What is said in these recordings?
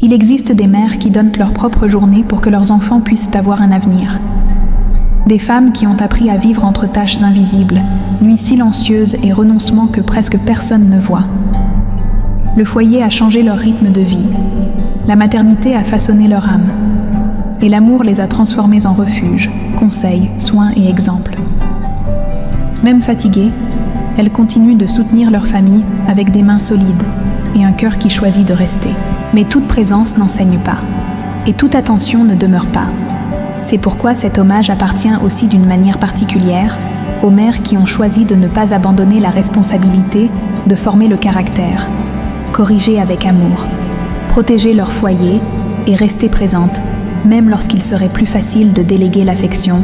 Il existe des mères qui donnent leur propre journée pour que leurs enfants puissent avoir un avenir. Des femmes qui ont appris à vivre entre tâches invisibles, nuits silencieuses et renoncements que presque personne ne voit. Le foyer a changé leur rythme de vie. La maternité a façonné leur âme. Et l'amour les a transformées en refuge, conseils, soins et exemples. Même fatiguées, elles continuent de soutenir leur famille avec des mains solides et un cœur qui choisit de rester. Mais toute présence n'enseigne pas, et toute attention ne demeure pas. C'est pourquoi cet hommage appartient aussi d'une manière particulière aux mères qui ont choisi de ne pas abandonner la responsabilité de former le caractère, corriger avec amour, protéger leur foyer et rester présentes, même lorsqu'il serait plus facile de déléguer l'affection,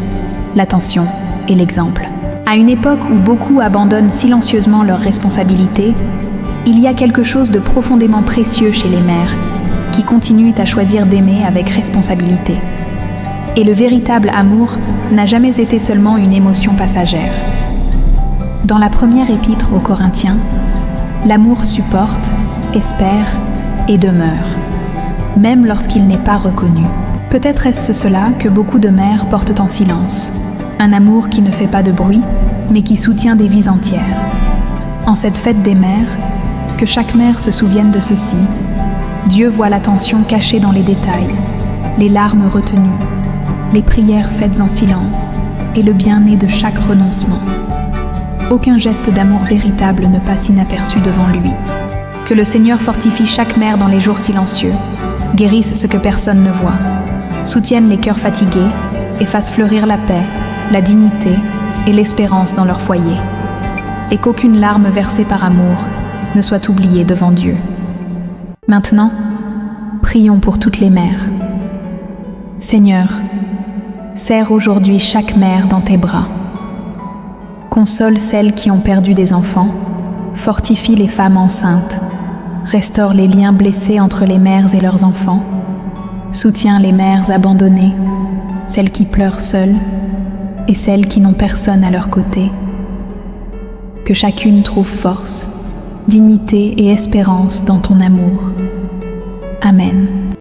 l'attention et l'exemple. À une époque où beaucoup abandonnent silencieusement leurs responsabilités, il y a quelque chose de profondément précieux chez les mères qui continuent à choisir d'aimer avec responsabilité. Et le véritable amour n'a jamais été seulement une émotion passagère. Dans la première épître aux Corinthiens, l'amour supporte, espère et demeure, même lorsqu'il n'est pas reconnu. Peut-être est-ce cela que beaucoup de mères portent en silence, un amour qui ne fait pas de bruit, mais qui soutient des vies entières. En cette fête des mères, que chaque mère se souvienne de ceci. Dieu voit l'attention cachée dans les détails, les larmes retenues, les prières faites en silence et le bien-né de chaque renoncement. Aucun geste d'amour véritable ne passe inaperçu devant lui. Que le Seigneur fortifie chaque mère dans les jours silencieux, guérisse ce que personne ne voit, soutienne les cœurs fatigués et fasse fleurir la paix, la dignité et l'espérance dans leur foyer. Et qu'aucune larme versée par amour ne soit oubliée devant Dieu. Maintenant, prions pour toutes les mères. Seigneur, serre aujourd'hui chaque mère dans tes bras. Console celles qui ont perdu des enfants, fortifie les femmes enceintes, restaure les liens blessés entre les mères et leurs enfants, soutiens les mères abandonnées, celles qui pleurent seules et celles qui n'ont personne à leur côté. Que chacune trouve force, dignité et espérance dans ton amour. Amen.